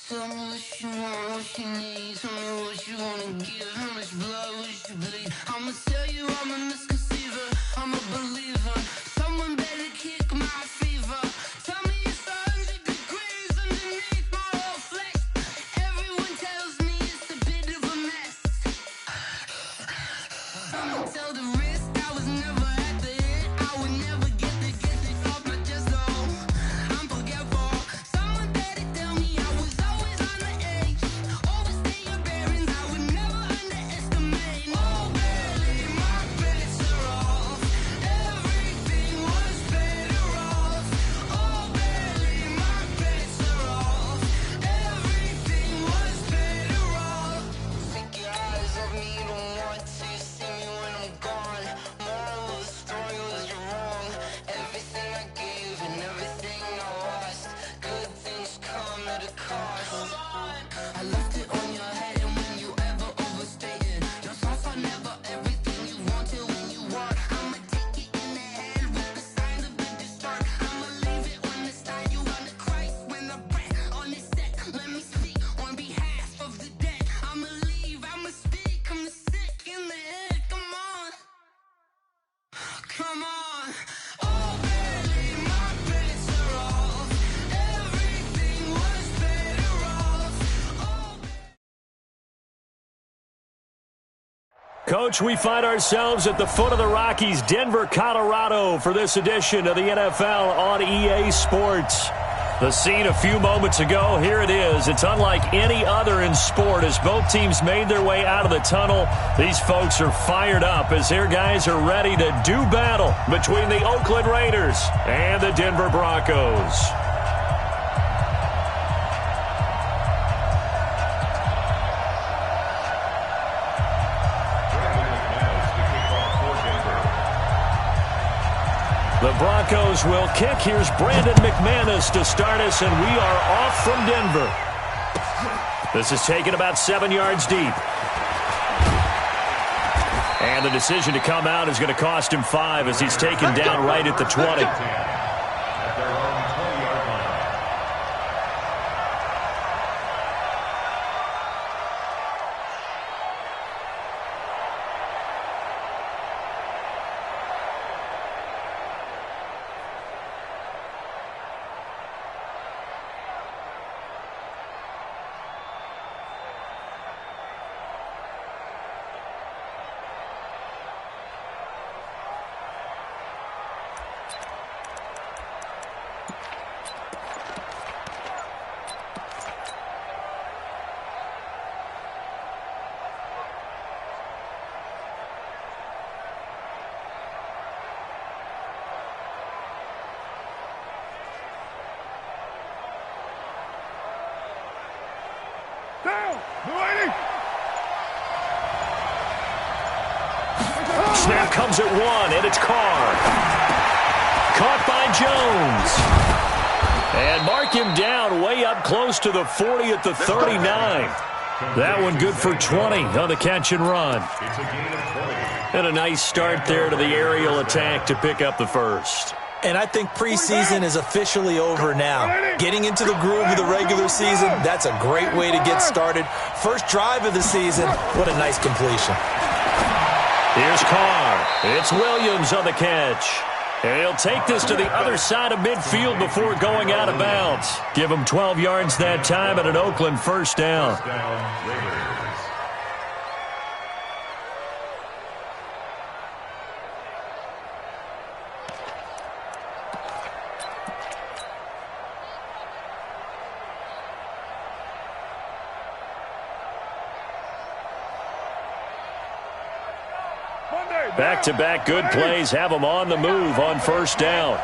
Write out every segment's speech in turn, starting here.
Tell me what you want, what you need. Tell me what you wanna give. How much blood would you bleed? I'ma tell you I'm a misconceiver. I'm a believer. Someone better kick my fever. Tell me it's 100 degrees underneath my whole flesh. Everyone tells me it's a bit of a mess. I'ma tell the risk I was never at the end. I would never get this off my chest though. I'm forgetful. Someone better tell me I was always on the edge. Overstay your bearings, I would never underestimate. Oh barely, my bets are off. Everything was better off. Oh barely, my bets are off. Everything was better off. Take your eyes off me, don't want to see me when I'm gone. Moral of the story was you're wrong. Everything I gave and everything I lost. Good things come at a cost. I left it on your head, and when you ever overstay it, your thoughts are never everything you wanted when you want. I'ma take it in the head with the signs of the distort. I'ma leave it on the side. You on the Christ when the breath on this set. Let me speak on behalf of the dead. I'ma leave, I'ma speak. I'm the sick in the head. Come on, come on. Oh, barely, my bets are off. Everything was better off. Oh. Coach, we find ourselves at the foot of the Rockies, Denver, Colorado, for this edition of the NFL on EA Sports. The scene a few moments ago, here it is. It's unlike any other in sport as both teams made their way out of the tunnel. These folks are fired up as their guys are ready to do battle between the Oakland Raiders and the Denver Broncos. The Broncos will kick. Here's Brandon McManus to start us, and we are off from Denver. This is taken about 7 yards deep. And the decision to come out is going to cost him 5 as he's taken down right at the 20. Snap comes at 1, and it's Carr. Caught by Jones. And mark him down way up close to the 40 at the 39. That one good for 20 on the catch and run. And a nice start there to the aerial attack to pick up the first. And I think preseason is officially over now. Getting into the groove of the regular season, that's a great way to get started. First drive of the season, what a nice completion. Here's Carr. It's Williams on the catch. And he'll take this to the other side of midfield before going out of bounds. Give him 12 yards that time and an Oakland first down. Back-to-back good plays have them on the move on first down.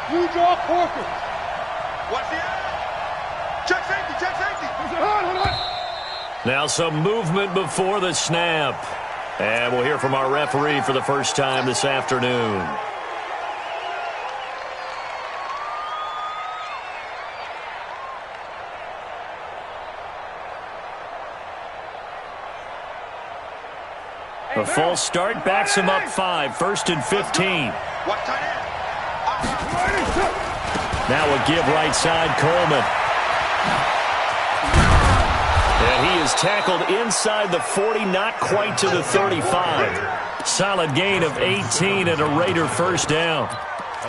You draw quarter. Watch the check safety, check safety. Now some movement before the snap. And we'll hear from our referee for the first time this afternoon. A false start backs him up 5, 1st and 15. Watch tight end. Now a give right side, Coleman. And he is tackled inside the 40, not quite to the 35. Solid gain of 18 and a Raider first down.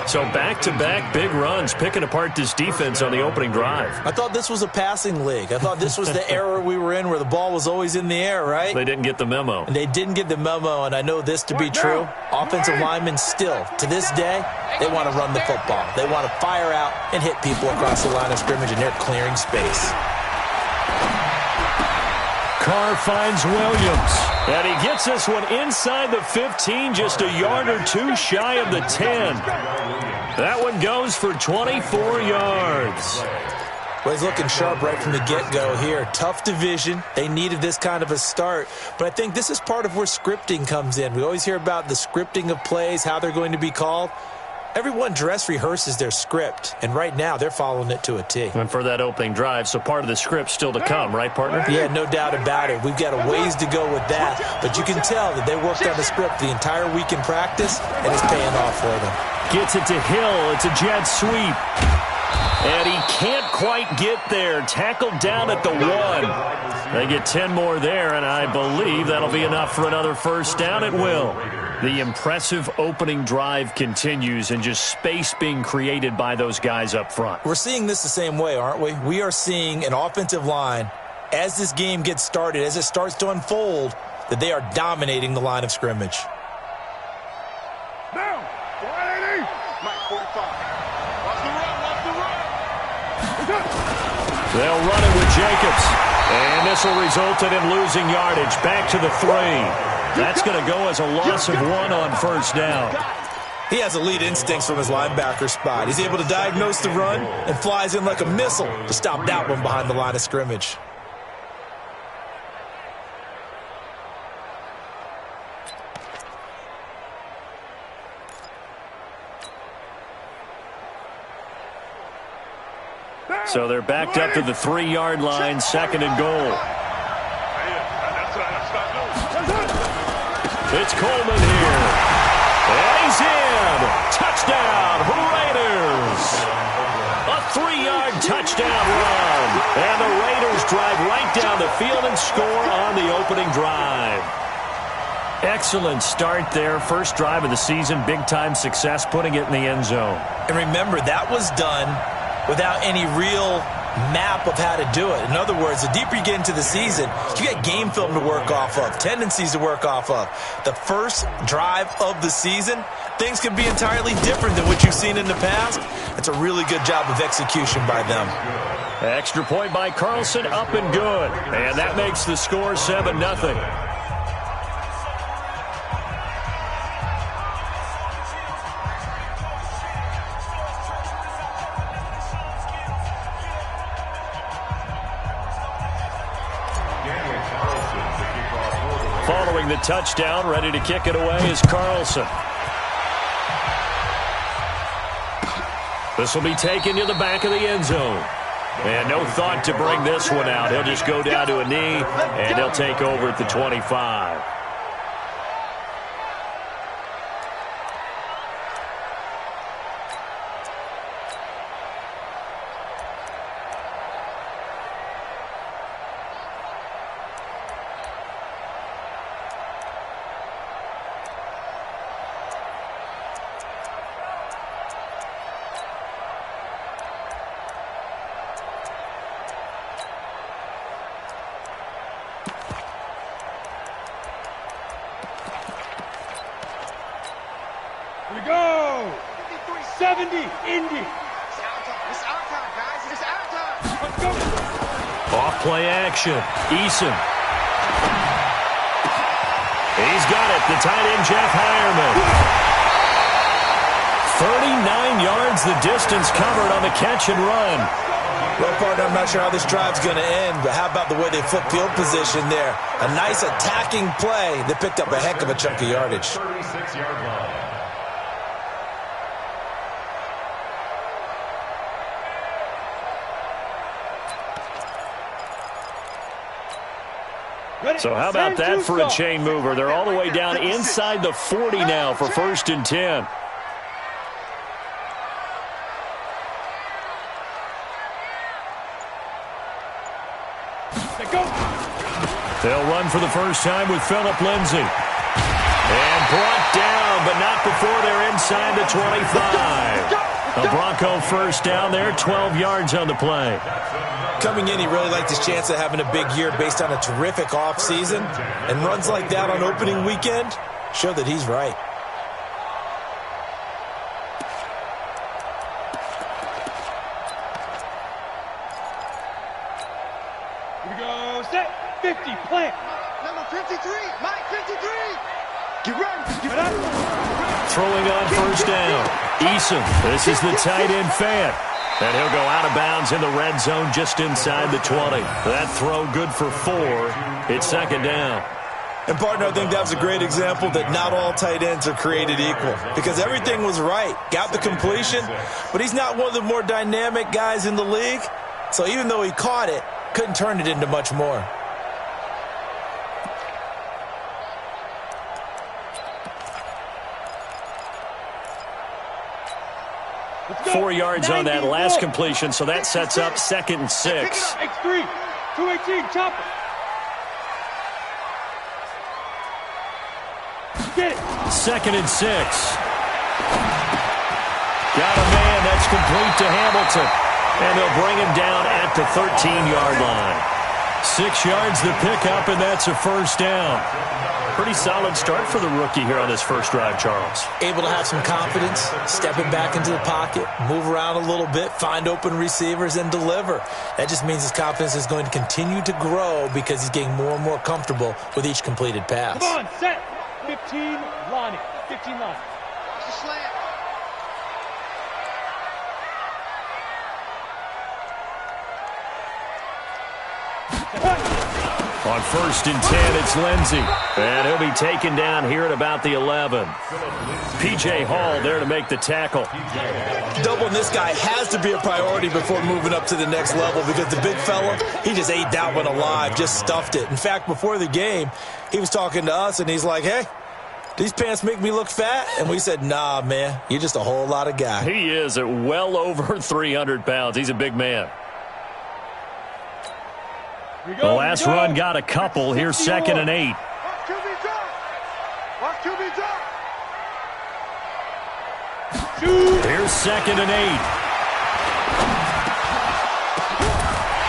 So back-to-back big runs, picking apart this defense on the opening drive. I thought this was a passing league. I thought this was the era we were in where the ball was always in the air, right? They didn't get the memo. And they didn't get the memo, and I know this to be true. Offensive linemen still, to this day, they want to run the football. They want to fire out and hit people across the line of scrimmage, and they're clearing space. Carr finds Williams. And he gets this one inside the 15, just a yard or two shy of the 10. That one goes for 24 yards. Well, he's looking sharp right from the get-go here. Tough division. They needed this kind of a start. But I think this is part of where scripting comes in. We always hear about the scripting of plays, how they're going to be called. Everyone dress rehearses their script, and right now they're following it to a T. And for that opening drive, so part of the script still to come, right, partner? Yeah, no doubt about it. We've got a ways to go with that, but you can tell that they worked on the script the entire week in practice, and it's paying off for them. Gets it to Hill. It's a jet sweep. And he can't quite get there. Tackled down at the 1. They get 10 more there, and I believe that'll be enough for another first down. It will. The impressive opening drive continues, and just space being created by those guys up front. We're seeing this the same way, aren't we? We are seeing an offensive line, as this game gets started, as it starts to unfold, that they are dominating the line of scrimmage. Now, 180. Mike, 45. Watch the run, watch the run. They'll run it with Jacobs. And this will result in him losing yardage. Back to the 3. That's going to go as a loss of 1 on first down. He has elite instincts from his linebacker spot. He's able to diagnose the run and flies in like a missile to stop that one behind the line of scrimmage. So they're backed up to the 3-yard line, 2nd and goal. It's Coleman here. And he's in. Touchdown, Raiders. A 3-yard touchdown run. And the Raiders drive right down the field and score on the opening drive. Excellent start there. First drive of the season. Big-time success, putting it in the end zone. And remember, that was done without any real map of how to do it. In other words, the deeper you get into the season, you get game film to work off of, tendencies to work off of. The first drive of the season, things can be entirely different than what you've seen in the past. It's a really good job of execution by them. Extra point by Carlson, up and good. And that makes the score 7-0. Following the touchdown, ready to kick it away is Carlson. This will be taken to the back of the end zone. And no thought to bring this one out. He'll just go down to a knee, and he'll take over at the 25. Here we go. 70, Indy. It's our time, guys. It's our time. Let's go. Off play action. Eason. He's got it. The tight end, Jeff Hireman. 39 yards the distance covered on the catch and run. Well, partner, I'm not sure how this drive's going to end, but how about the way they flip field position there? A nice attacking play. They picked up a heck of a chunk of yardage. 36-yard line. So how about that for a chain mover? They're all the way down inside the 40 now for 1st and 10. Go. They'll run for the first time with Phillip Lindsay. And brought down, but not before they're inside the 25. A Bronco first down there, 12 yards on the play. Coming in, he really liked his chance of having a big year based on a terrific offseason. And runs like that on opening weekend show that he's right. Here we go. Set. 50. Plant. Number 53. Mike 53. Get ready. Get ready. Throwing on first down. Eason, this is the tight end fan. And he'll go out of bounds in the red zone just inside the 20. That throw good for 4. It's second down. And, partner, I think that was a great example that not all tight ends are created equal because everything was right. Got the completion, but he's not one of the more dynamic guys in the league. So even though he caught it, couldn't turn it into much more. 4 yards on that last completion, so that sets up 2nd and 6. X3. 218. Chopper. Get it. 2nd and 6. Got a man. That's complete to Hamilton. And they'll bring him down at the 13-yard line. 6 yards the pickup, and that's a first down. Pretty solid start for the rookie here on this first drive, Charles. Able to have some confidence, stepping back into the pocket, move around a little bit, find open receivers, and deliver. That just means his confidence is going to continue to grow because he's getting more and more comfortable with each completed pass. Come on, set. 15, Lonnie. 15 line. Watch the slant. On 1st and 10, it's Lindsay. And he'll be taken down here at about the 11. P.J. Hall there to make the tackle. Doubling this guy has to be a priority before moving up to the next level because the big fella, he just ate that one alive, just stuffed it. In fact, before the game, he was talking to us, and he's like, hey, these pants make me look fat? And we said, nah, man, you're just a whole lot of guy. He is at well over 300 pounds. He's a big man. The last run got a couple. Here's 2nd and 8. Watch QB drop. Watch QB drop. Here's 2nd and 8.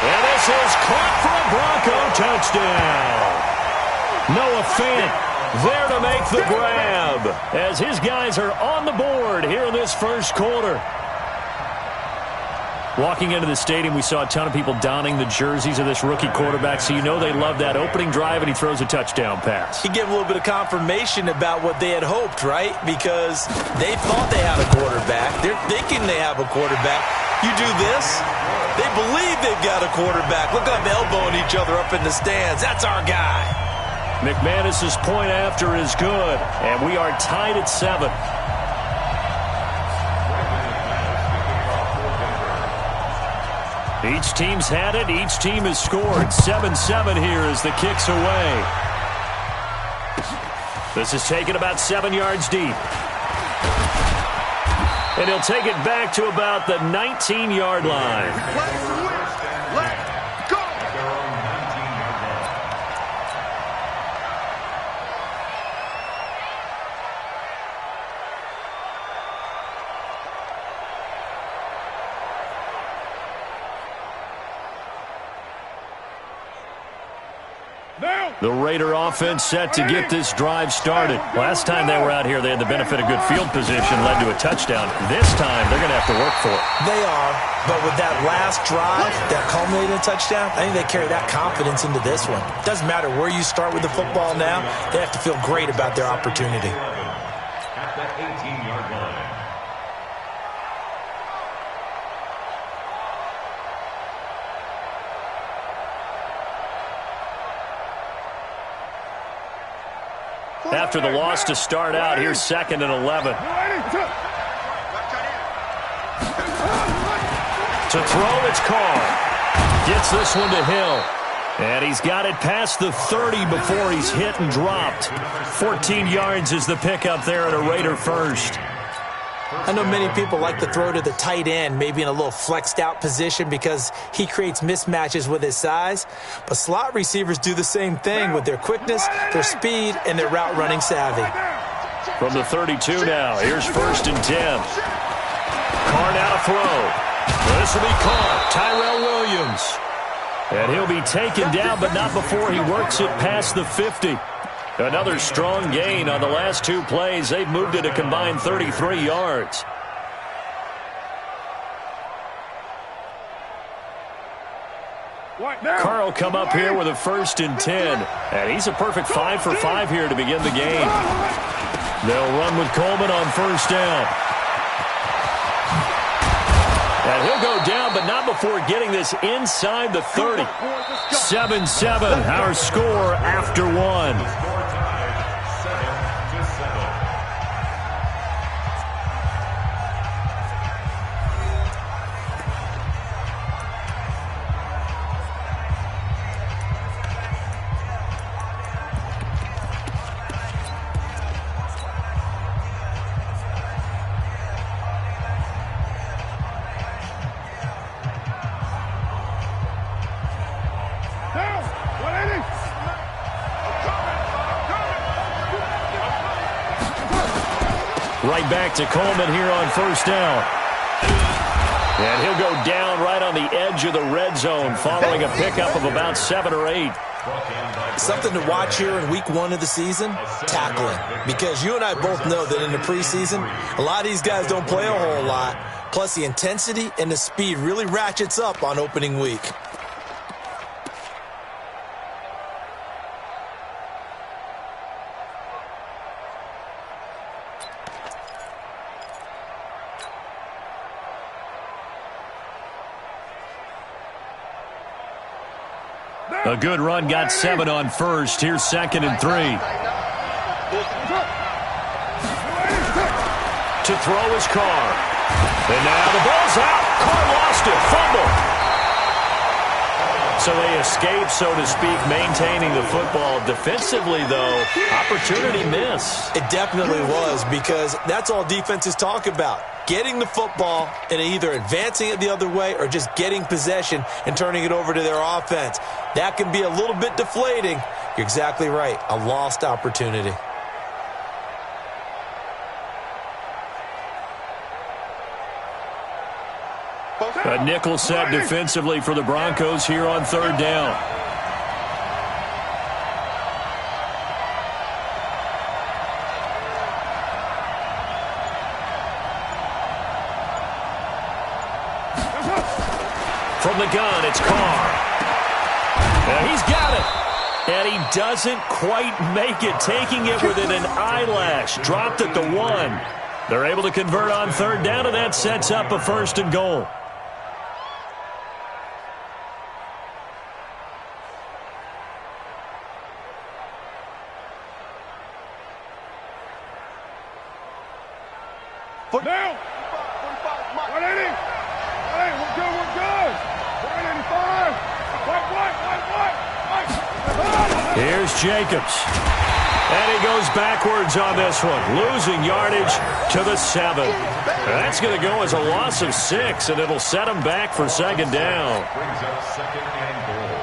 And this is caught for a Bronco touchdown. Noah Fant there to make the grab as his guys are on the board here in this first quarter. Walking into the stadium, we saw a ton of people donning the jerseys of this rookie quarterback, so you know they love that opening drive, and he throws a touchdown pass. He gave a little bit of confirmation about what they had hoped, right? Because they thought they had a quarterback. They're thinking they have a quarterback. You do this, they believe they've got a quarterback. Look at them elbowing each other up in the stands. That's our guy. McManus's point after is good, and we are tied at 7. Each team's had it. Each team has scored. 7-7 here as the kick's away. This is taken about 7 yards deep. And he'll take it back to about the 19-yard line. Let's go. The Raider offense set to get this drive started. Last time they were out here, they had the benefit of good field position, led to a touchdown. This time, they're going to have to work for it. They are, but with that last drive that culminated in a touchdown, I think they carry that confidence into this one. Doesn't matter where you start with the football now, they have to feel great about their opportunity. At the 18-yard line. After the loss to start out, here's 2nd and 11. To throw, it's Carr. Gets this one to Hill. And he's got it past the 30 before he's hit and dropped. 14 yards is the pickup there at a Raider first. I know many people like to throw to the tight end, maybe in a little flexed out position because he creates mismatches with his size. But slot receivers do the same thing with their quickness, their speed, and their route running savvy. From the 32 now, here's 1st and 10. Carr now to throw. This will be caught. Tyrell Williams. And he'll be taken down, but not before he works it past the 50. Another strong gain on the last 2 plays. They've moved it a combined 33 yards. Carr will come up here with a 1st and 10. And he's a perfect 5 for 5 here to begin the game. They'll run with Coleman on 1st down. And he'll go down, but not before getting this inside the 30. 7-7, our score after 1. Right back to Coleman here on 1st down. And he'll go down right on the edge of the red zone following a pickup of about 7 or 8. Something to watch here in week 1 of the season, tackling. Because you and I both know that in the preseason, a lot of these guys don't play a whole lot. Plus the intensity and the speed really ratchets up on opening week. A good run, got 7 on 1st. Here's 2nd and 3. To throw is Carr. And now the ball's out. Carr lost it. Fumble. So they escape, so to speak, maintaining the football. Defensively, though, opportunity miss. It definitely was, because that's all defenses talk about. Getting the football and either advancing it the other way or just getting possession and turning it over to their offense. That can be a little bit deflating. You're exactly right. A lost opportunity. A nickel set defensively for the Broncos here on 3rd down. From the gun, it's Carr. And he's got it. And he doesn't quite make it, taking it within an eyelash. Dropped at the 1. They're able to convert on 3rd down, and that sets up a 1st and goal. Foot down. 180. Hey, we're good, we're good. 185. White. Here's Jacobs. And he goes backwards on this one, losing yardage to the 7. That's going to go as a loss of 6, and it'll set him back for 2nd down. Brings up 2nd and goal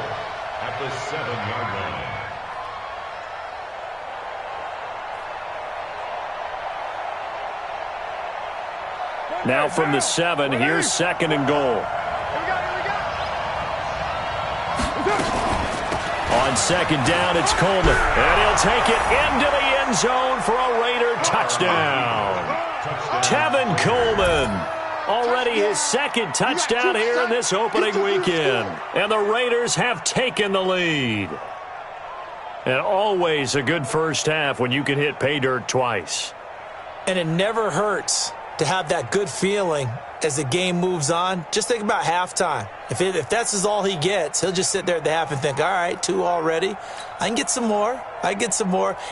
at the 7-yard line. Now from the 7, here's 2nd and goal. On 2nd down, it's Coleman. And he'll take it into the end zone for a Raider touchdown. Tevin Coleman. Already his 2nd touchdown here in this opening weekend. And the Raiders have taken the lead. And always a good first half when you can hit pay dirt twice. And it never hurts to have that good feeling as the game moves on. Just think about halftime. If that's all he gets, he'll just sit there at the half and think, all right, 2 already. I can get some more. And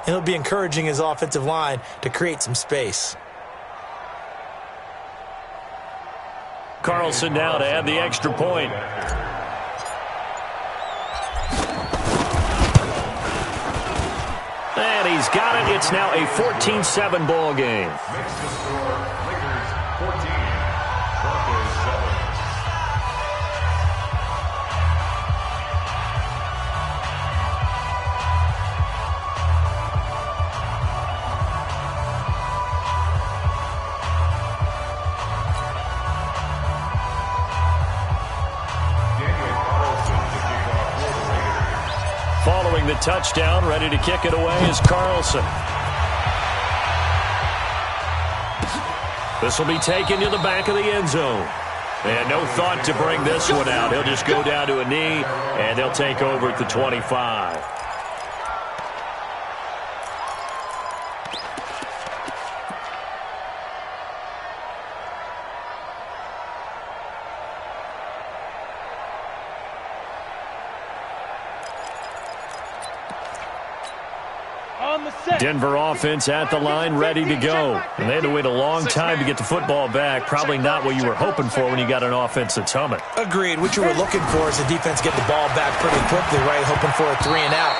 he'll be encouraging his offensive line to create some space. Carlson now to add the extra point. And he's got it. It's now a 14-7 ball game. Makes the score Raiders the touchdown. Ready to kick it away is Carlson. This will be taken to the back of the end zone. And no thought to bring this one out. He'll just go down to a knee, and they'll take over at the 25. Denver offense at the line, ready to go. And they had to wait a long time to get the football back. Probably not what you were hoping for when you got an offense that's humming. Agreed. What you were looking for is the defense get the ball back pretty quickly, right? Hoping for a 3 and out.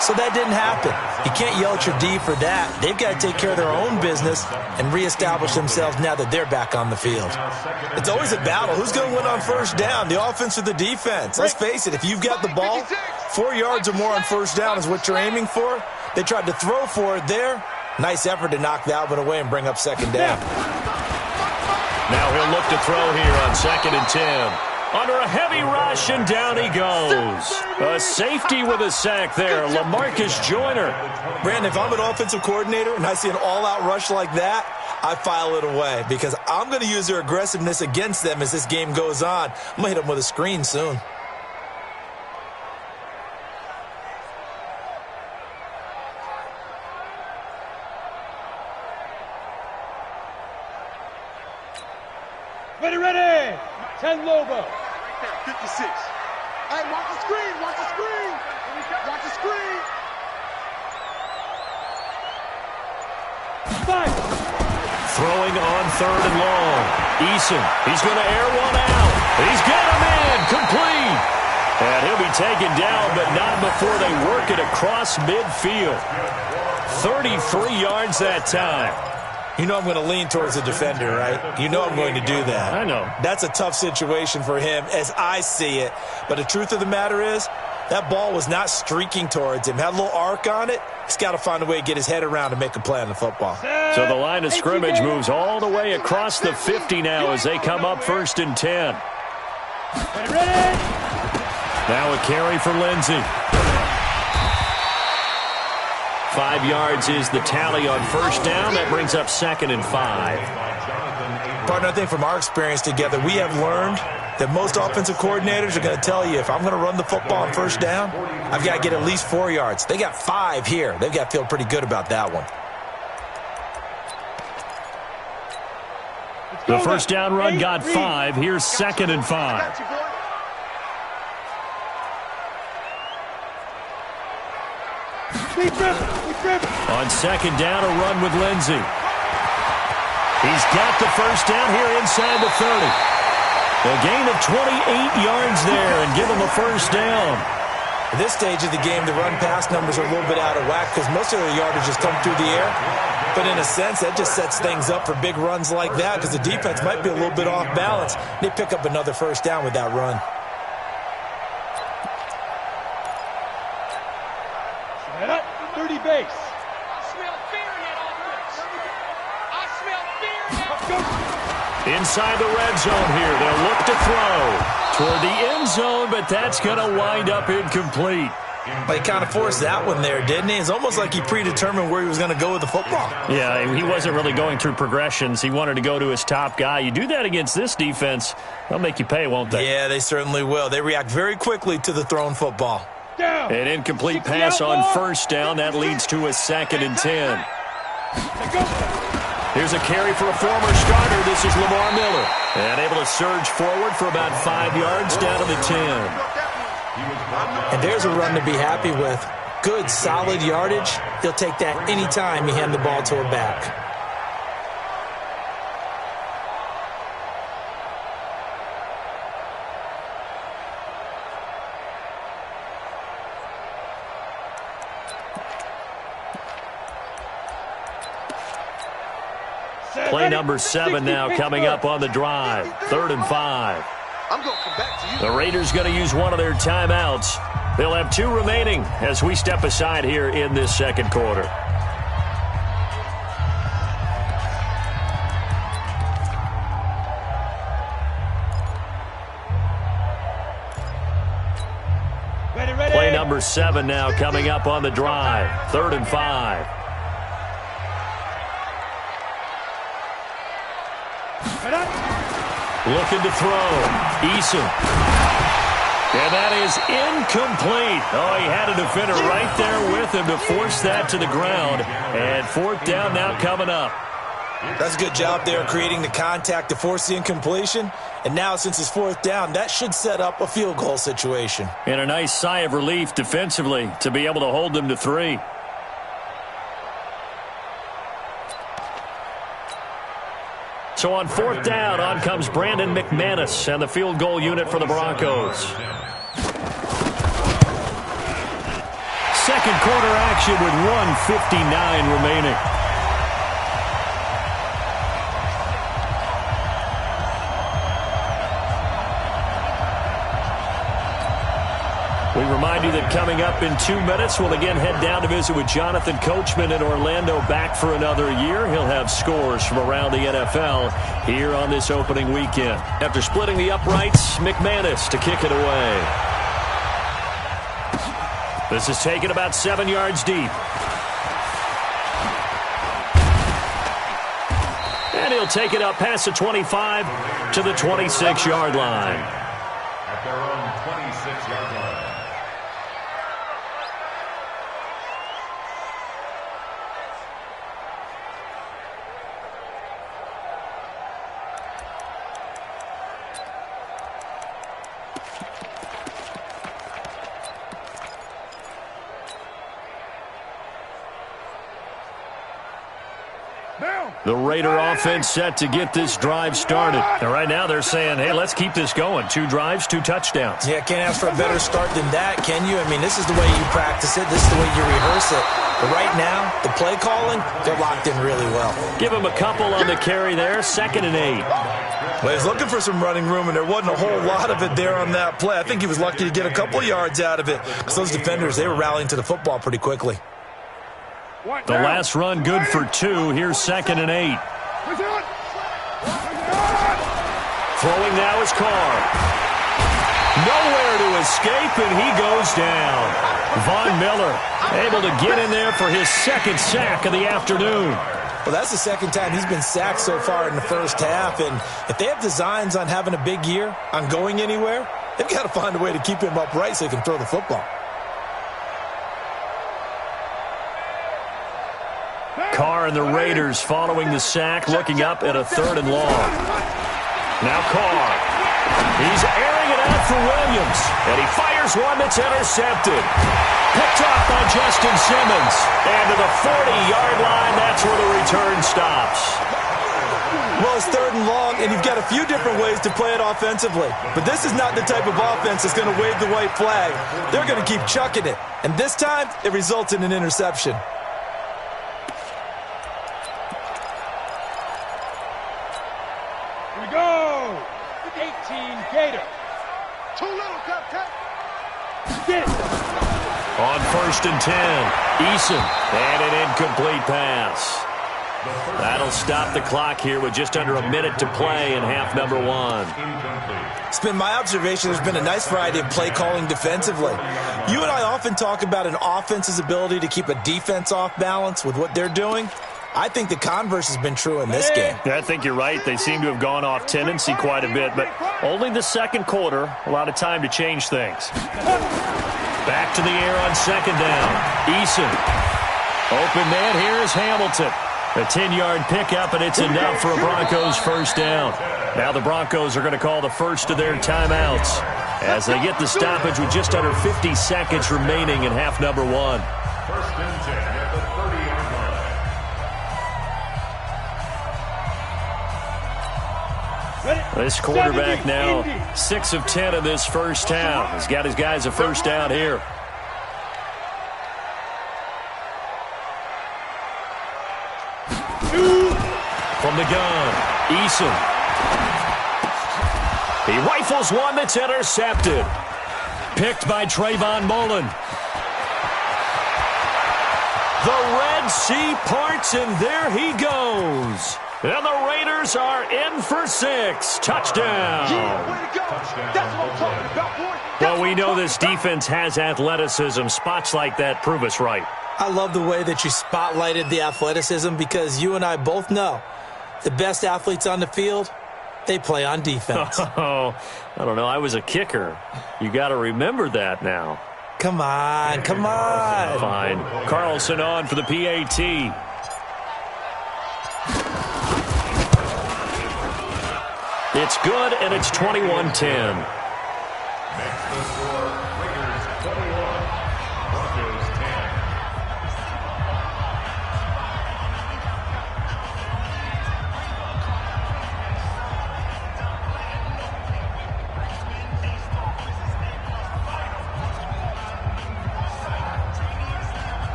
So that didn't happen. You can't yell at your D for that. They've got to take care of their own business and reestablish themselves now that they're back on the field. It's always a battle. Who's going to win on first down, the offense or the defense? Let's face it, if you've got the ball, 4 yards or more on first down is what you're aiming for. They tried to throw for it there. Nice effort to knock that one away and bring up second down. Now he'll look to throw here on 2nd and 10. Under a heavy rush, and down he goes. A safety with a sack there, LaMarcus Joyner. Brandon, if I'm an offensive coordinator and I see an all-out rush like that, I file it away because I'm going to use their aggressiveness against them as this game goes on. I'm going to hit them with a screen soon. Ready. 10 Lobo. 56. Hey, watch the screen. Watch the screen. Watch the screen. 5. Throwing on 3rd and long. Eason, he's going to air one out. He's got him in, complete. And he'll be taken down, but not before they work it across midfield. 33 yards that time. You know I'm going to lean towards the defender, right? You know I'm going to do that. I know. That's a tough situation for him as I see it. But the truth of the matter is, that ball was not streaking towards him. Had a little arc on it. He's got to find a way to get his head around and make a play on the football. So the line of scrimmage moves all the way across the 50 now as they come up 1st and 10. Ready. Now a carry for Lindsey. 5 yards is the tally on first down. That brings up 2nd and 5. Partner, I think from our experience together, we have learned that most offensive coordinators are going to tell you, if I'm going to run the football on first down, I've got to get at least 4 yards. They got 5 here. They've got to feel pretty good about that one. The first down run got 5. Here's 2nd and 5. On 2nd down, a run with Lindsey. He's got the first down here inside the 30. A gain of 28 yards there and give him a first down. At this stage of the game, the run-pass numbers are a little bit out of whack because most of their yardage has come through the air. But in a sense, that just sets things up for big runs like that because the defense might be a little bit off balance. They pick up another first down with that run. 30 base. I smell fear in that offense. I smell fear in that. Inside the red zone here. They'll look to throw toward the end zone, but that's going to wind up incomplete. But he kind of forced that one there, didn't he? It's almost like he predetermined where he was going to go with the football. Yeah, he wasn't really going through progressions. He wanted to go to his top guy. You do that against this defense, they'll make you pay, won't they? Yeah, they certainly will. They react very quickly to the thrown football. An incomplete pass on first down. That leads to a 2nd and 10. Here's a carry for a former starter. This is Lamar Miller. And able to surge forward for about 5 yards down to the 10. And there's a run to be happy with. Good, solid yardage. He'll take that anytime you hand the ball to a back. Play number 7 now coming up on the drive. 3rd and 5. I'm going to come back to you. The Raiders going to use one of their timeouts. They'll have 2 remaining as we step aside here in this second quarter. Ready. Play number 7 now coming up on the drive. 3rd and 5. Looking to throw. Eason. And that is incomplete. Oh, he had a defender right there with him to force that to the ground. And 4th down now coming up. That's a good job there creating the contact to force the incompletion. And now since it's 4th down, that should set up a field goal situation. And a nice sigh of relief defensively to be able to hold them to 3. So on 4th down, on comes Brandon McManus and the field goal unit for the Broncos. Second quarter action with 1:59 remaining. We remind you that coming up in 2 minutes, we'll again head down to visit with Jonathan Coachman in Orlando, back for another year. He'll have scores from around the NFL here on this opening weekend. After splitting the uprights, McManus to kick it away. This is taken about 7 yards deep. And he'll take it up past the 25 to the 26-yard line. At their own 26-yard line. The Raider offense set to get this drive started. And right now they're saying, hey, let's keep this going. 2 drives, 2 touchdowns. Yeah, can't ask for a better start than that, can you? I mean, this is the way you practice it. This is the way you rehearse it. But right now, the play calling, they're locked in really well. Give him a couple on the carry there. 2nd and 8. Well, he's looking for some running room, and there wasn't a whole lot of it there on that play. I think he was lucky to get a couple yards out of it because those defenders, they were rallying to the football pretty quickly. The last run good for 2. Here's 2nd and 8. Throwing now is Carr. Nowhere to escape, and he goes down. Von Miller able to get in there for his 2nd sack of the afternoon. Well, that's the 2nd time he's been sacked so far in the first half, and if they have designs on having a big year, on going anywhere, they've got to find a way to keep him upright so he can throw the football. Carr and the Raiders following the sack, looking up at a 3rd and long. Now Carr. He's airing it out for Williams, and he fires one that's intercepted. Picked off by Justin Simmons. And to the 40-yard line, that's where the return stops. Well, it's 3rd and long, and you've got a few different ways to play it offensively. But this is not the type of offense that's going to wave the white flag. They're going to keep chucking it. And this time, it results in an interception. Here we go. 18 Gator. Too little, Cupcake. Get it. On 1st and 10, Eason, and an incomplete pass. That'll stop the clock here with just under a minute to play in half number 1. It's been my observation there's been a nice variety of play calling defensively. You and I often talk about an offense's ability to keep a defense off balance with what they're doing. I think the converse has been true in this game. Yeah, I think you're right. They seem to have gone off tendency quite a bit, but only the 2nd quarter, a lot of time to change things. Back to the air on 2nd down. Eason. Open man, here's Hamilton. A 10-yard pickup, and it's enough for a Broncos 1st down. Now the Broncos are going to call the first of their timeouts as they get the stoppage with just under 50 seconds remaining in half number 1. 1st and 10 at the 30-yard line. This quarterback now 6 of 10 in this first half. He's got his guys a 1st down here. From the gun, Eason. He rifles one that's intercepted. Picked by Trayvon Mullen. The Red Sea parts, and there he goes. And the Raiders are in for 6. Touchdown. That's what I'm talking about, boy. Well, we know this defense has athleticism. Spots like that prove us right. I love the way that you spotlighted the athleticism because you and I both know the best athletes on the field, they play on defense. Oh, I don't know. I was a kicker. You got to remember that now. Come on, come on. Fine. Carlson on for the PAT. It's good, and it's 21-10. Makes the score Raiders 21, Broncos 10.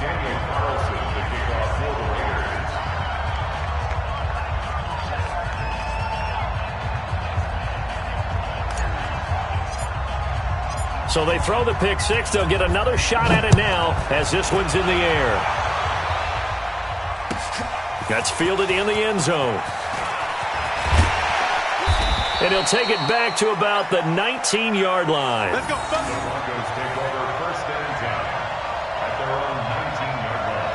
Daniel Carlson, the kickoff for the Raiders. So they throw the pick six. They'll get another shot at it now as this one's in the air. That's fielded in the end zone. And he'll take it back to about the 19-yard line. Let's go, The Broncos take over first and 10 at their own 19-yard line.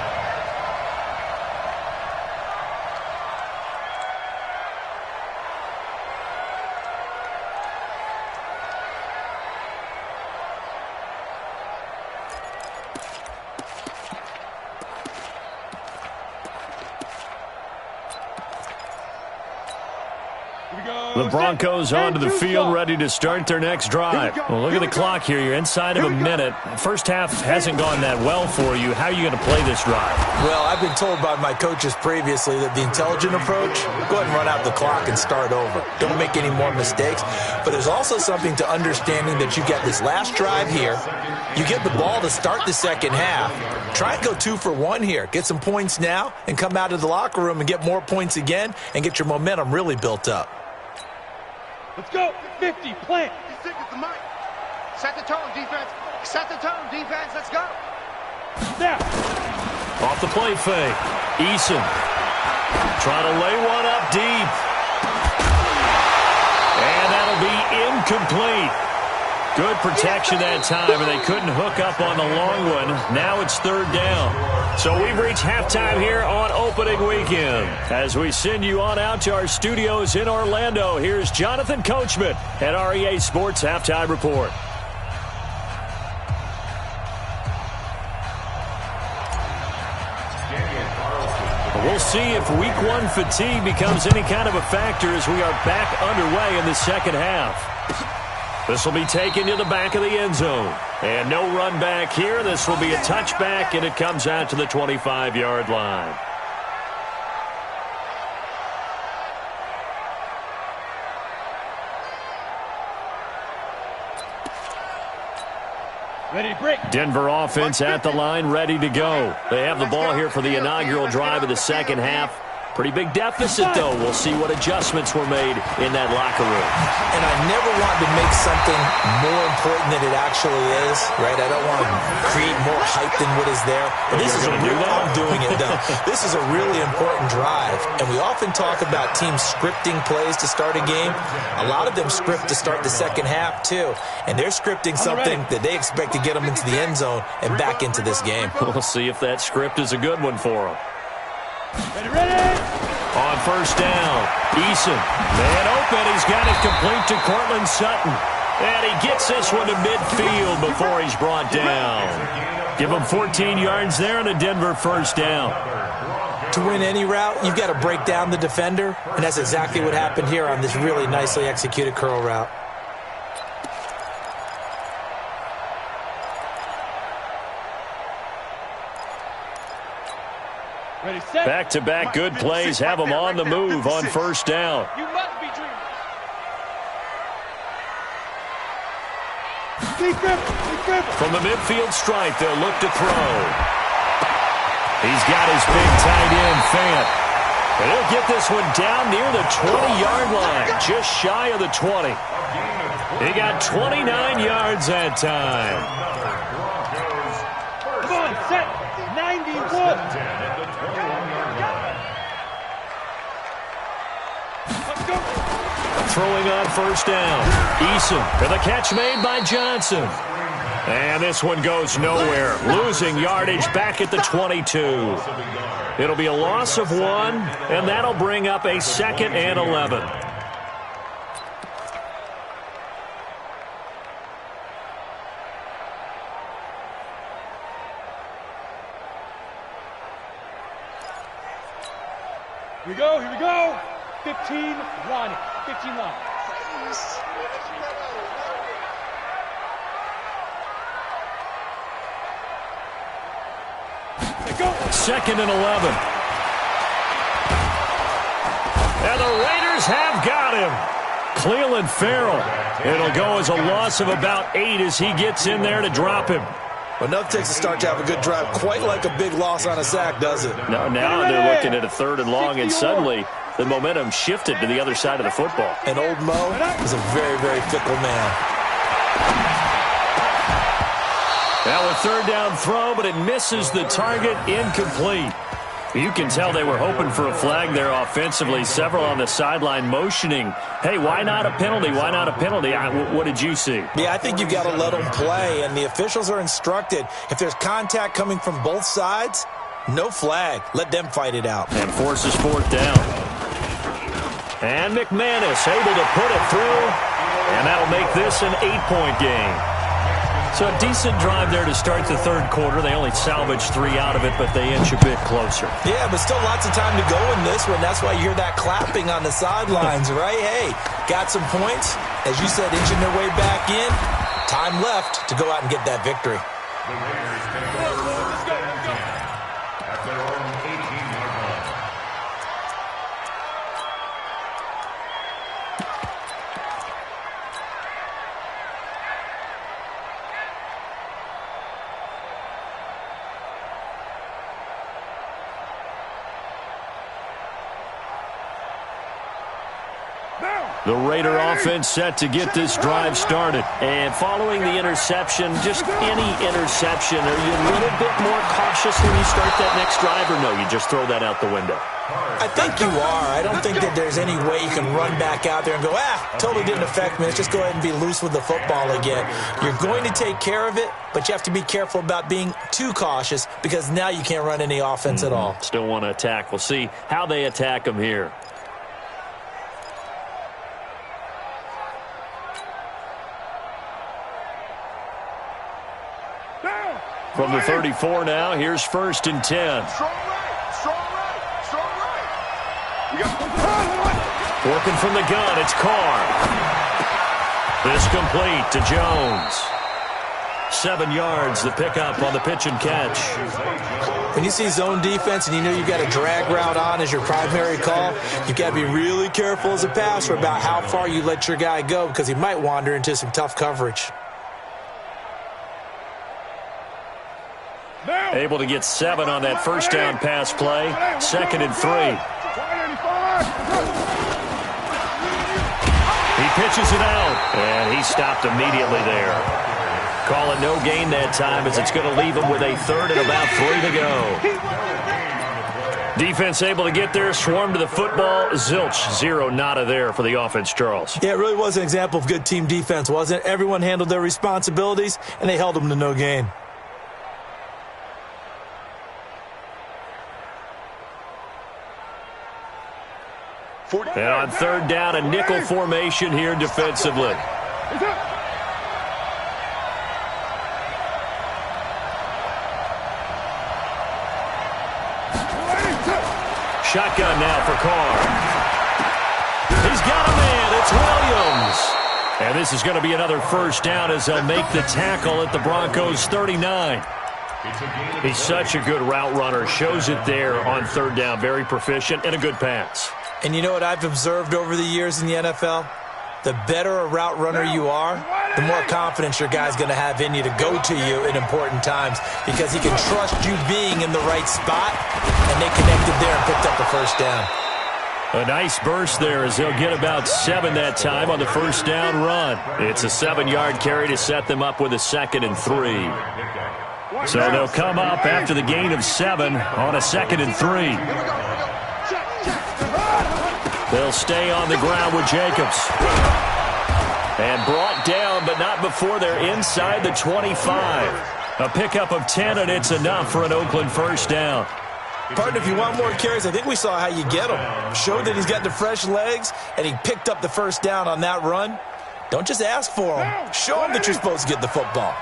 The Broncos onto the field, ready to start their next drive. Well, look at the clock here. You're inside of a minute. First half hasn't gone that well for you. How are you going to play this drive? Well, I've been told by my coaches previously that the intelligent approach, go ahead and run out the clock and start over. Don't make any more mistakes. But there's also something to understanding that you get this last drive here. You get the ball to start the second half. Try and go 2 for 1 here. Get some points now and come out of the locker room and get more points again and get your momentum really built up. Let's go. 50, plant. Stick with the mic. Set the tone, defense. Set the tone, defense. Let's go. Snap. Off the play fake. Eason trying to lay one up deep. And that'll be incomplete. Good protection that time, and they couldn't hook up on the long one. Now it's third down. So we've reached halftime here on opening weekend. As we send you on out to our studios in Orlando, here's Jonathan Coachman at REA Sports Halftime Report. We'll see if week one fatigue becomes any kind of a factor as we are back underway in the second half. This will be taken to the back of the end zone. And no run back here. This will be a touchback, and it comes out to the 25-yard line. Ready to break. Denver offense at the line, ready to go. They have the ball here for the inaugural drive of the second half. Pretty big deficit, though. We'll see what adjustments were made in that locker room. And I never want to make something more important than it actually is, right? I don't want to create more hype than what is there. But this is a real, I'm doing it, though. This is a really important drive. And we often talk about teams scripting plays to start a game. A lot of them script to start the second half, too. And they're scripting something that they expect to get them into the end zone and back into this game. We'll see if that script is a good one for them. Ready, ready. On first down, Eason, man open, he's got it complete to Cortland Sutton. And he gets this one to midfield before he's brought down. Give him 14 yards there and a Denver first down. To win any route, you've got to break down the defender, and that's exactly what happened here on this really nicely executed curl route. Ready, set. Back-to-back good plays have them on the move on first down. You must be dreaming. From the midfield stripe, they'll look to throw. He's got his big tight end, Fant. And he'll get this one down near the 20-yard line, just shy of the 20. He got 29 yards that time. Come on, set. 91. throwing on first down. Eason for the catch made by Johnson. And this one goes nowhere. Losing yardage back at the 22. It'll be a loss of 1, and that'll bring up a 2nd and 11. Here we go, here we go. 15 line. 15 line. Go. 2nd and 11. And the Raiders have got him. Cleveland Farrell. It'll go as a loss of about 8 as he gets in there to drop him. Well, enough takes a start to have a good drive. Quite like a big loss on a sack, does it? Now they're looking at a 3rd and long, and suddenly the momentum shifted to the other side of the football. And old Mo is a very, very fickle man. Now a 3rd down throw, but it misses the target, incomplete. You can tell they were hoping for a flag there offensively. Several on the sideline motioning, hey, why not a penalty? Why not a penalty? What did you see? Yeah, I think you've got to let them play, and the officials are instructed. If there's contact coming from both sides, no flag. Let them fight it out. And forces 4th down. And McManus able to put it through, and that'll make this an 8-point game. So a decent drive there to start the 3rd quarter. They only salvaged 3 out of it, but they inch a bit closer. Yeah, but still lots of time to go in this one. That's why you hear that clapping on the sidelines, right? Hey, got some points. As you said, inching their way back in. Time left to go out and get that victory. The Raiders take over 1st and 10 at their own 18-yard line. The Raider offense set to get this drive started. And following the interception, just any interception, are you a little bit more cautious when you start that next drive, or no, you just throw that out the window? I think you are. I don't think that there's any way you can run back out there and go, totally didn't affect me. Let's just go ahead and be loose with the football again. You're going to take care of it, but you have to be careful about being too cautious because now you can't run any offense at all. Still want to attack. We'll see how they attack them here. From the 34 now, here's 1st and 10. Strong right, strong right, strong right. You got Working from the gun, it's Carr. This complete to Jones. 7 yards, the pickup on the pitch and catch. When you see zone defense and you know you've got a drag route on as your primary call, you've got to be really careful as a passer about how far you let your guy go because he might wander into some tough coverage. Able to get 7 on that 1st down pass play. 2nd and 3. He pitches it out, and he stopped immediately there. Call it no gain that time as it's going to leave him with a 3rd and about 3 to go. Defense able to get there, swarm to the football. Zilch, 0 nada there for the offense, Charles. Yeah, it really was an example of good team defense, wasn't it? Everyone handled their responsibilities, and they held them to no gain. And on 3rd down, a nickel formation here defensively. Shotgun now for Carr. He's got a man. It's Williams. And this is going to be another 1st down as they'll make the tackle at the Broncos' 39. He's such a good route runner. Shows it there on 3rd down. Very proficient and a good pass. And you know what I've observed over the years in the NFL? The better a route runner you are, the more confidence your guy's going to have in you to go to you in important times because he can trust you being in the right spot, and they connected there and picked up the 1st down. A nice burst there as they'll get about 7 that time on the 1st down run. It's a 7-yard carry to set them up with a 2nd and 3. So they'll come up after the gain of 7 on a 2nd and 3. They'll stay on the ground with Jacobs. And brought down, but not before they're inside the 25. A pickup of 10, and it's enough for an Oakland first down. Partner, if you want more carries, I think we saw how you get them. Showed that he's got the fresh legs, and he picked up the first down on that run. Don't just ask for him. Show him that you're supposed to get the football.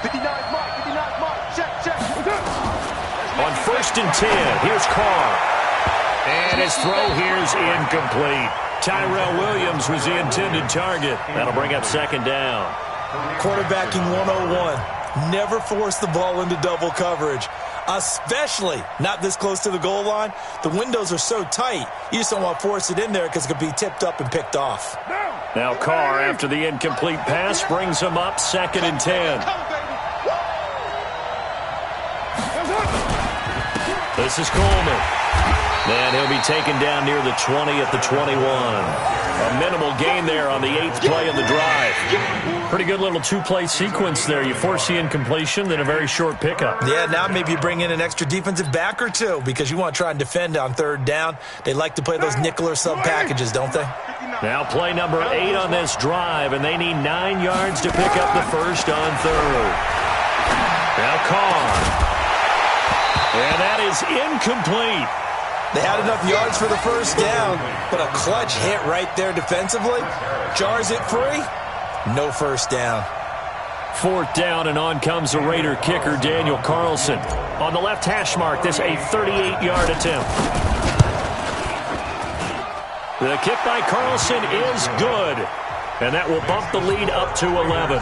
59's Mike, 59's Mike. Check. On 1st and 10, here's Carr. And his throw here's incomplete. Tyrell Williams was the intended target. That'll bring up 2nd down. Quarterbacking 101. Never force the ball into double coverage, especially not this close to the goal line. The windows are so tight, you just don't want to force it in there because it could be tipped up and picked off. Now Carr, after the incomplete pass, brings him up 2nd and 10. This is Coleman. And he'll be taken down near the 20 at the 21. A minimal gain there on the 8th play of the drive. Pretty good little 2-play sequence there. You force the incompletion, then a very short pickup. Yeah, now maybe you bring in an extra defensive back or two because you want to try and defend on 3rd down. They like to play those nickel or sub packages, don't they? Now play number 8 on this drive, and they need 9 yards to pick up the first on 3rd. Now Carr. And that is incomplete. They had enough yards for the first down, but a clutch hit right there defensively. Jars it free. No first down. 4th down, and on comes the Raider kicker, Daniel Carlson. On the left hash mark, this a 38-yard attempt. The kick by Carlson is good, and that will bump the lead up to 11.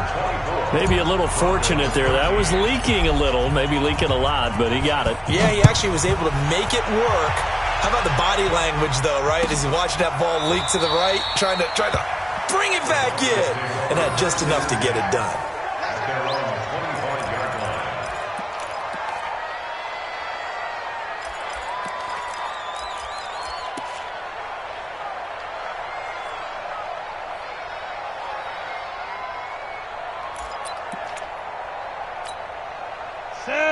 Maybe a little fortunate there. That was leaking a little, maybe leaking a lot, but he got it. Yeah, he actually was able to make it work. How about the body language, though, right? As he's watching that ball leak to the right, trying to bring it back in, and had just enough to get it done.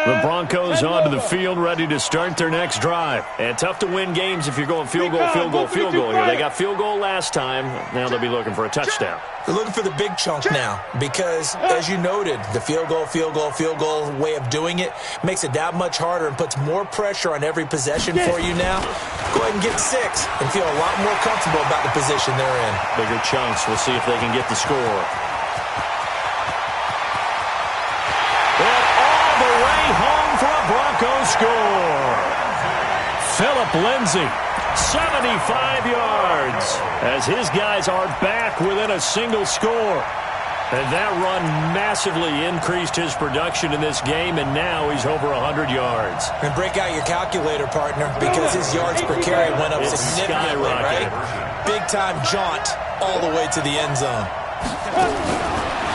The Broncos onto the field, ready to start their next drive. And tough to win games if you're going field goal here. They got field goal last time. Now they'll be looking for a touchdown. They're looking for the big chunk now because, as you noted, the field goal way of doing it makes it that much harder and puts more pressure on every possession for you now. Go ahead and get 6 and feel a lot more comfortable about the position they're in. Bigger chunks. We'll see if they can get the score. Home for a Broncos score. Phillip Lindsay, 75 yards, as his guys are back within a single score. And that run massively increased his production in this game, and now he's over 100 yards. And break out your calculator, partner, because his yards per carry went up significantly, right? Big-time jaunt all the way to the end zone.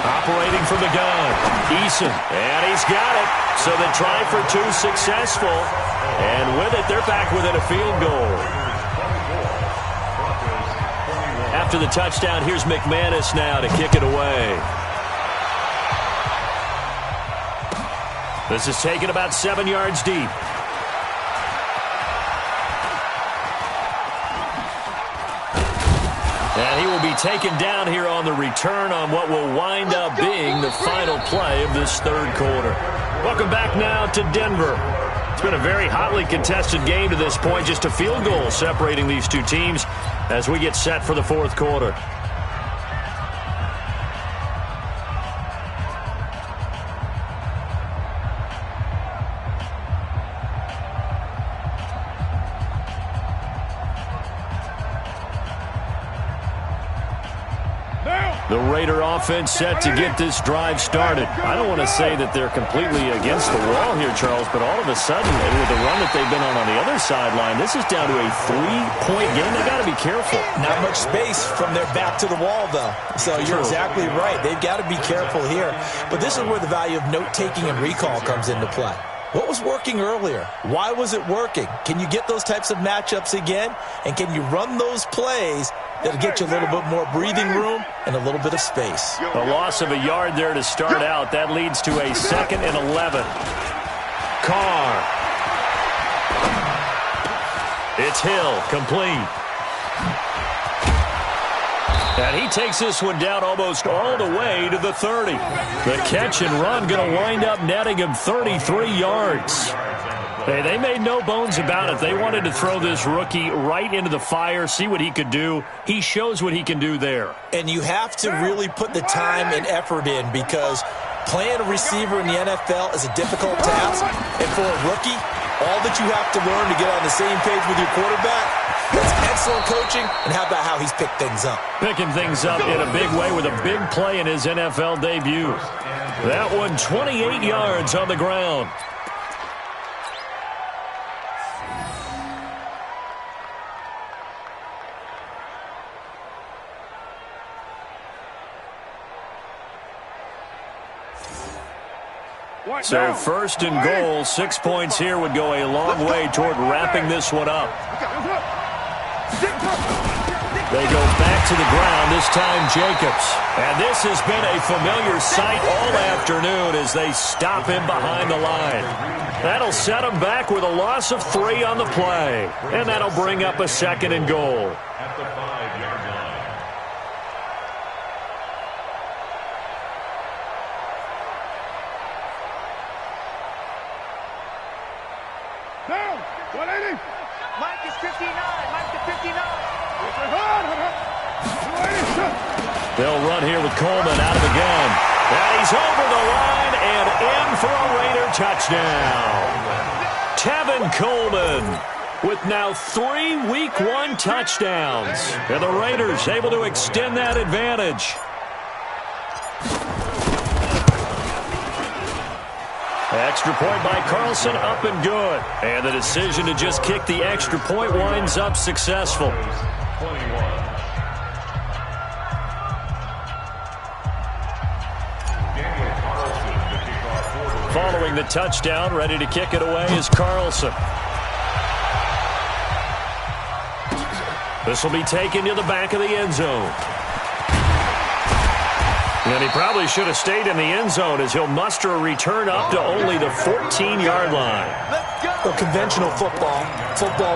Operating from the gun, Eason, and he's got it. So the try for 2 successful, and with it, they're back within a field goal. After the touchdown, here's McManus now to kick it away. This is taken about 7 yards deep. And he will be taken down here on the return on what will wind up being the final play of this 3rd quarter. Welcome back now to Denver. It's been a very hotly contested game to this point. Just a field goal separating these two teams as we get set for the 4th quarter. The Raider offense set to get this drive started. I don't want to say that they're completely against the wall here, Charles, but all of a sudden, with the run that they've been on the other sideline, this is down to a 3-point game. They got to be careful. Not much space from their back to the wall, though. So you're exactly right. They've got to be careful here. But this is where the value of note-taking and recall comes into play. What was working earlier? Why was it working? Can you get those types of matchups again? And can you run those plays that'll get you a little bit more breathing room and a little bit of space? A loss of a yard there to start out. That leads to a 2nd and 11. Carr. It's Hill, complete. And he takes this one down almost all the way to the 30. The catch and run going to wind up netting him 33 yards. Hey, they made no bones about it. They wanted to throw this rookie right into the fire, see what he could do. He shows what he can do there. And you have to really put the time and effort in, because playing a receiver in the NFL is a difficult task. And for a rookie, all that you have to learn to get on the same page with your quarterback, that's excellent coaching. And how about how he's picked things up? Picking things up in a big way with a big play in his NFL debut. That one 28 yards on the ground. So first and goal, 6 points here would go a long way toward wrapping this one up. They go back to the ground, this time Jacobs. And this has been a familiar sight all afternoon as they stop him behind the line. That'll set him back with a loss of 3 on the play. And that'll bring up a second and goal. At the 5-yard line. Down. 180. Mike is 59. Mike to 59. They'll run here with Coleman out of the gun. And he's over the line and in for a Raider touchdown. Tevin Coleman with now 3 Week 1 touchdowns. And the Raiders able to extend that advantage. Extra point by Carlson, up and good. And the decision to just kick the extra point winds up successful. 21. Following the touchdown, ready to kick it away is Carlson. This will be taken to the back of the end zone. And he probably should have stayed in the end zone as he'll muster a return up to only the 14-yard line. Well, conventional football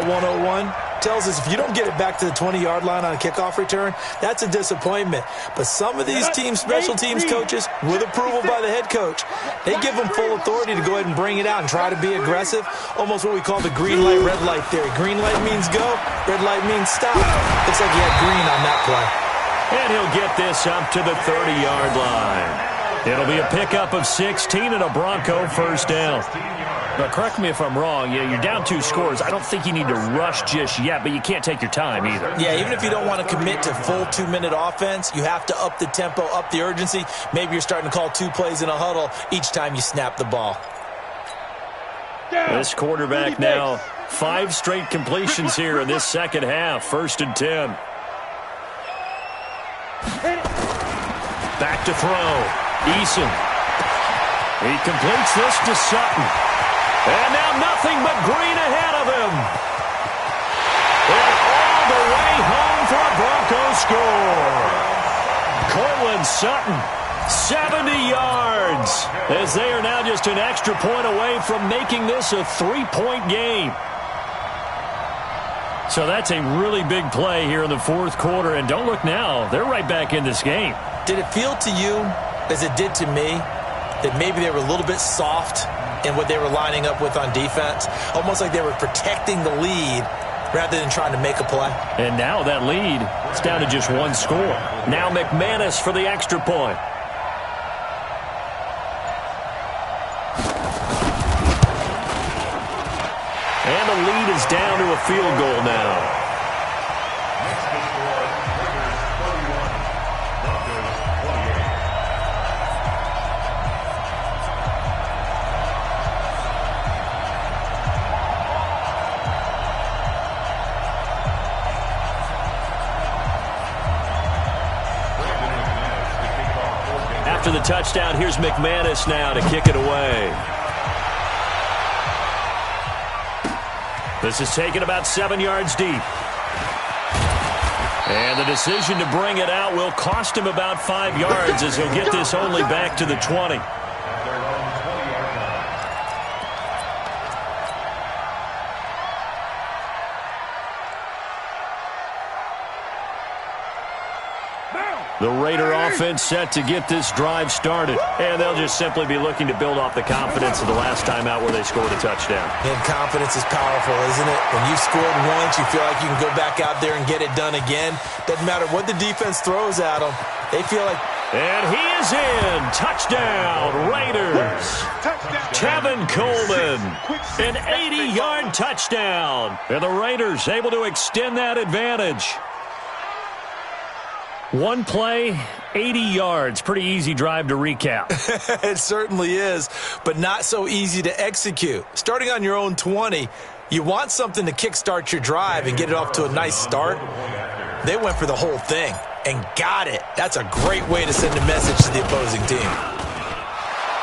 101, tells us if you don't get it back to the 20-yard line on a kickoff return, that's a disappointment. But some of these teams, special teams coaches, with approval by the head coach, they give them full authority to go ahead and bring it out and try to be aggressive, almost what we call the green light, red light theory. Green light means go, red light means stop. Looks like he had green on that play. And he'll get this up to the 30-yard line. It'll be a pickup of 16 and a Bronco first down. Now, correct me if I'm wrong. Yeah, you're down 2 scores. I don't think you need to rush just yet, but you can't take your time either. Yeah, even if you don't want to commit to full 2-minute offense, you have to up the tempo, up the urgency. Maybe you're starting to call 2 plays in a huddle each time you snap the ball. This quarterback now 5 straight completions here in this second half. First and 10. Back to throw. Eason. He completes this to Sutton. And now nothing but green ahead of him. And all the way home for a Broncos score. Cortland Sutton, 70 yards, as they are now just an extra point away from making this a 3-point game. So that's a really big play here in the fourth quarter. And don't look now, they're right back in this game. Did it feel to you, as it did to me, that maybe they were a little bit soft in what they were lining up with on defense? Almost like they were protecting the lead rather than trying to make a play. And now that lead is down to just 1 score. Now McManus for the extra point. And the lead is down to a field goal now. Next to score, Raiders 31, Broncos 28. After the touchdown, here's McManus now to kick it away. This is taken about 7 yards deep. And the decision to bring it out will cost him about 5 yards as he'll get this only back to the 20. The Raider offense set to get this drive started. And they'll just simply be looking to build off the confidence of the last time out where they scored a touchdown. And confidence is powerful, isn't it? When you've scored once, you feel like you can go back out there and get it done again. Doesn't matter what the defense throws at them. They feel like... And he is in. Touchdown, Raiders. Tevin Coleman, an 80-yard touchdown. And the Raiders able to extend that advantage. One play, 80 yards. Pretty easy drive to recap. It certainly is, but not so easy to execute. Starting on your own 20, you want something to kickstart your drive and get it off to a nice start. They went for the whole thing and got it. That's a great way to send a message to the opposing team.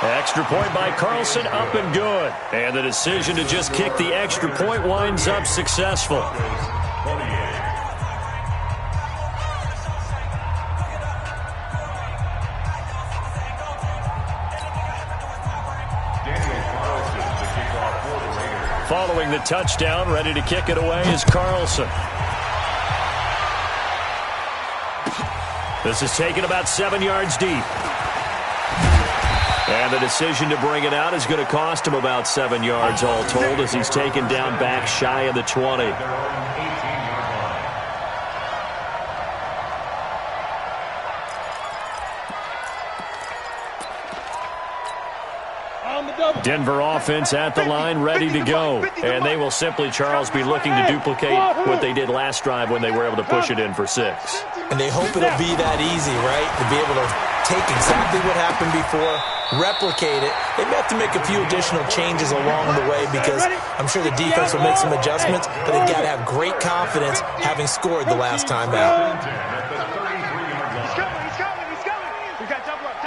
Extra point by Carlson, up and good. And the decision to just kick the extra point winds up successful. Following the touchdown, ready to kick it away is Carlson. This is taken about 7 yards deep. And the decision to bring it out is going to cost him about 7 yards all told as he's taken down back shy of the 20. Denver offense at the line, ready to go. And they will simply, Charles, be looking to duplicate what they did last drive when they were able to push it in for 6. And they hope it'll be that easy, right? To be able to take exactly what happened before, replicate it. They may have to make a few additional changes along the way because I'm sure the defense will make some adjustments, but they've got to have great confidence having scored the last time out. He's coming. We got double up.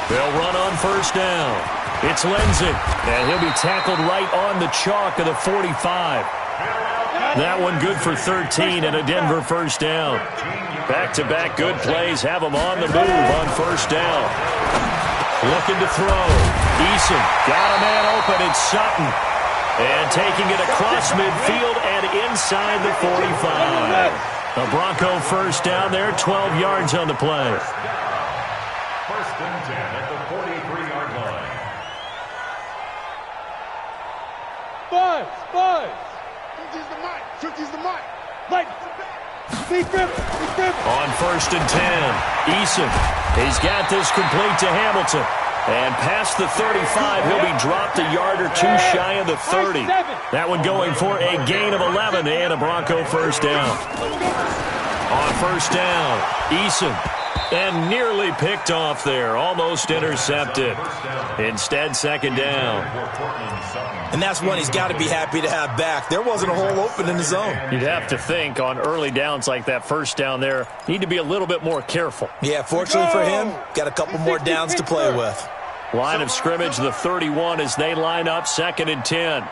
They'll run on first down. It's Lindsey, and he'll be tackled right on the chalk of the 45. That one good for 13 and a Denver first down. Back-to-back good plays have them on the move on first down. Looking to throw. Eason got a man open. It's Sutton. And taking it across midfield and inside the 45. A Bronco first down there, 12 yards on the play. First and 10 at the 43-yard line. Buzz. 50's the mic. Light. Big grip. On first and 10, Eason. He's got this complete to Hamilton. And past the 35, he'll be dropped a yard or two shy of the 30. That one going for a gain of 11 and a Bronco first down. On first down, Eason. And nearly picked off there. Almost intercepted. Instead, second down. And that's one he's got to be happy to have back. There wasn't a hole open in the zone. You'd have to think on early downs like that first down there, need to be a little bit more careful. Yeah, fortunately for him, got a couple more downs to play with. Line of scrimmage, the 31 as they line up, second and 10.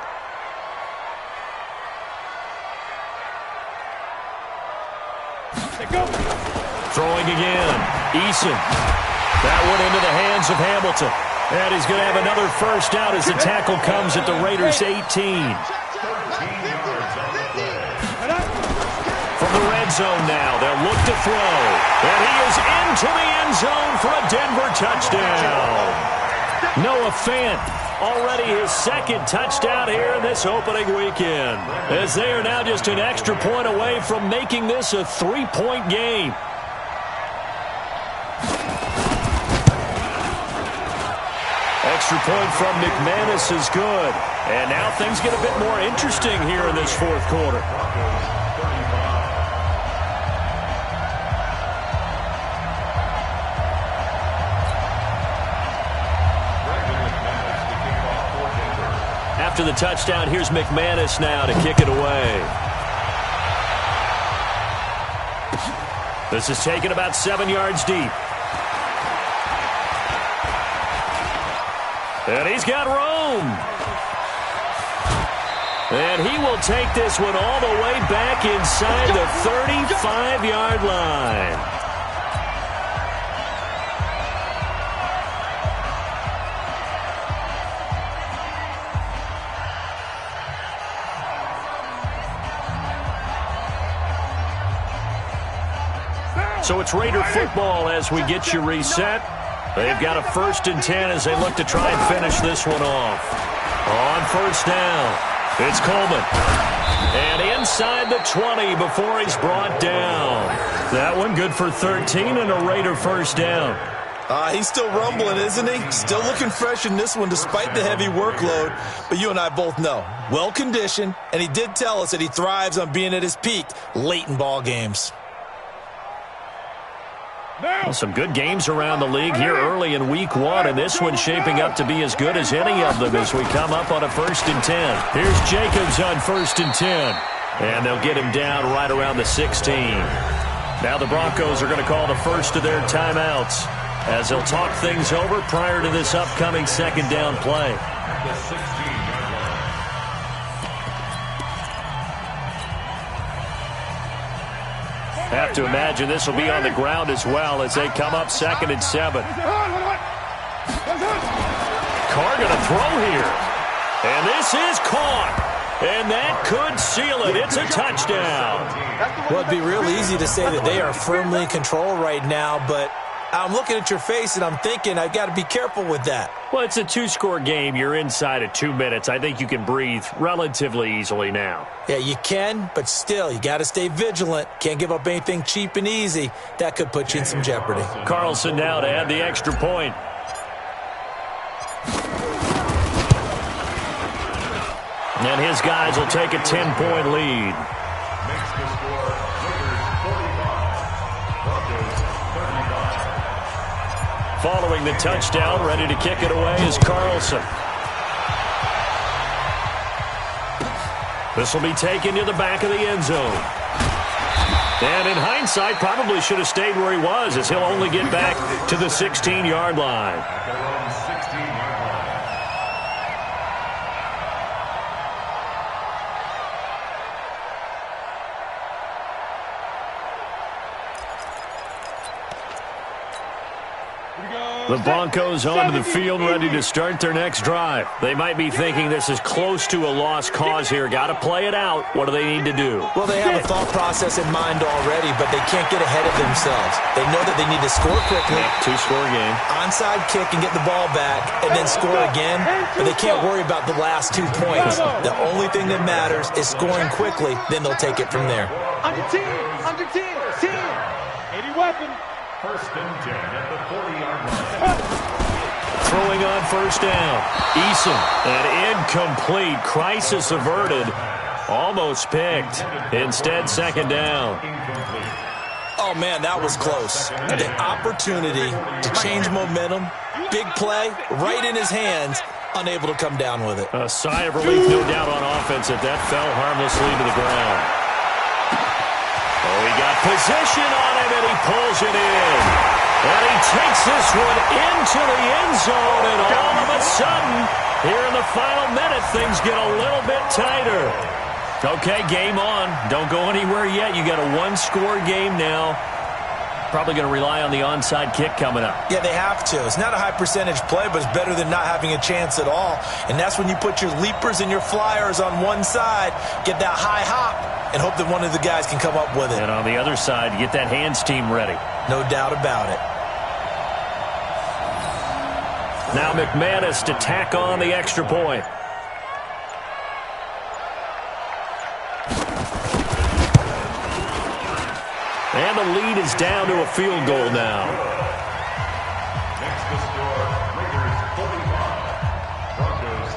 Throwing again. Eason. That one into the hands of Hamilton. And he's going to have another first down as the tackle comes at the Raiders' 18. From the red zone now, they'll look to throw. And he is into the end zone for a Denver touchdown. Noah Fant, already his second touchdown here in this opening weekend. As they are now just an extra point away from making this a 3-point game. Extra point from McManus is good. And now things get a bit more interesting here in this fourth quarter. After the touchdown, here's McManus now to kick it away. This is taken about 7 yards deep. And he's got room. And he will take this one all the way back inside the 35-yard line. So it's Raider football as we get you reset. They've got a 1st and 10 as they look to try and finish this one off. On 1st down, it's Coleman. And inside the 20 before he's brought down. That one good for 13 and a Raider 1st down. He's still rumbling, isn't he? Still looking fresh in this one despite the heavy workload. But you and I both know, well-conditioned, and he did tell us that he thrives on being at his peak late in ball games. Well, some good games around the league here early in week 1, and this one's shaping up to be as good as any of them as we come up on a 1st and 10. Here's Jacobs on 1st and 10, and they'll get him down right around the 16. Now the Broncos are going to call the first of their timeouts as they'll talk things over prior to this upcoming 2nd down play. The 16-yard line. Have to imagine this will be on the ground as well as they come up 2nd and 7. Carr going to throw here. And this is caught. And that could seal it. It's a touchdown. Well, it'd be real easy to say that they are firmly in control right now, but I'm looking at your face and I'm thinking I've got to be careful with that. Well, it's a 2-score game. You're inside of 2 minutes. I think you can breathe relatively easily now. Yeah, you can, but still, you got to stay vigilant. Can't give up anything cheap and easy. That could put you in some jeopardy. Carlson now to add the extra point. And his guys will take a 10-point lead. Makes the score Raiders 45, Broncos 35. Following the touchdown, ready to kick it away is Carlson. This will be taken to the back of the end zone. And in hindsight, probably should have stayed where he was as he'll only get back to the 16-yard line. At their own 16-yard line. The Broncos onto the field, ready to start their next drive. They might be thinking this is close to a lost cause here. Got to play it out. What do they need to do? Well, they have a thought process in mind already, but they can't get ahead of themselves. They know that they need to score quickly. 2-score game. Onside kick and get the ball back, and then score again. But they can't worry about the last 2 points. The only thing that matters is scoring quickly. Then they'll take it from there. Under 10, under 10, 10. 80 weapon. 1st and 10 at the 40-yard line. Throwing on 1st down. Eason, and incomplete. Crisis averted. Almost picked. Instead, 2nd down. Incomplete. Oh, man, that was close. The opportunity to change momentum, big play, right in his hands, unable to come down with it. A sigh of relief, no doubt, on offense that fell harmlessly to the ground. Oh, he got position on him, and he pulls it in. And he takes this one into the end zone, and all of a sudden, here in the final minute, things get a little bit tighter. Okay, game on. Don't go anywhere yet. You got a 1-score game now. Probably going to rely on the onside kick coming up. Yeah, they have to. It's not a high-percentage play, but it's better than not having a chance at all. And that's when you put your leapers and your flyers on one side, get that high hop, and hope that one of the guys can come up with it. And on the other side, get that hands team ready. No doubt about it. Now McManus to tack on the extra point. And the lead is down to a field goal now. Makes the score Raiders 45, Broncos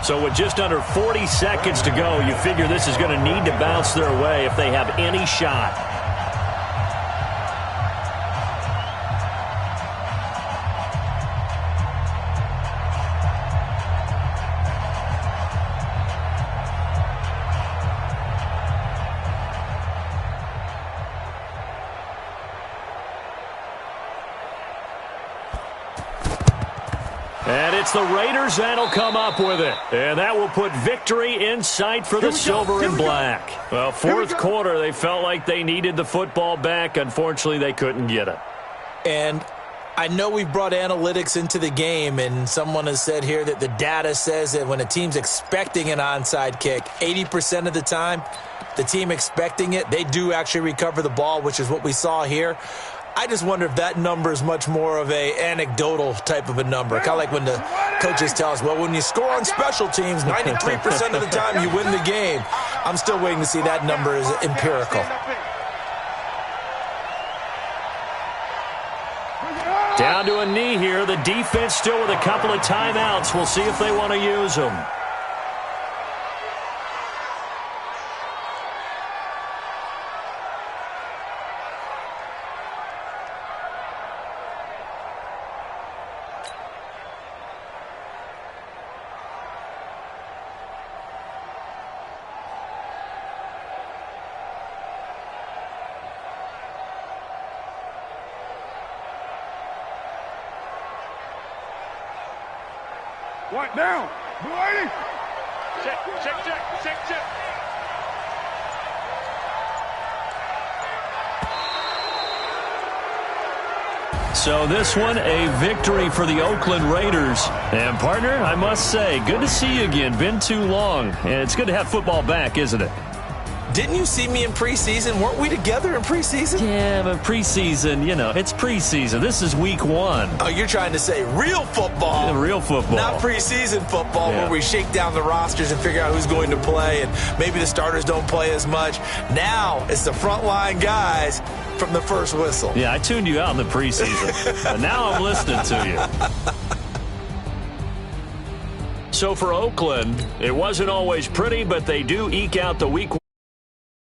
42. So with just under 40 seconds to go, you figure this is going to need to bounce their way if they have any shot. And it's the Raiders that'll come up with it. And that will put victory in sight for the silver and black. Well, 4th quarter, they felt like they needed the football back. Unfortunately, they couldn't get it. And I know we've brought analytics into the game, and someone has said here that the data says that when a team's expecting an onside kick, 80% of the time, the team expecting it, they do actually recover the ball, which is what we saw here. I just wonder if that number is much more of a anecdotal type of a number. Kind of like when the coaches tell us, well, when you score on special teams, 93% of the time you win the game. I'm still waiting to see that number is empirical. Down to a knee here. The defense still with a couple of timeouts. We'll see if they want to use them. Right down. Blue 80. Check. So this one, a victory for the Oakland Raiders. And, partner, I must say, good to see you again. Been too long. And it's good to have football back, isn't it? Didn't you see me in preseason? Weren't we together in preseason? Yeah, but preseason, you know, it's preseason. This is week 1. Oh, you're trying to say real football. Yeah, real football. Not preseason football where we shake down the rosters and figure out who's going to play, and maybe the starters don't play as much. Now it's the frontline guys from the first whistle. Yeah, I tuned you out in the preseason. But now I'm listening to you. So for Oakland, it wasn't always pretty, but they do eke out the Week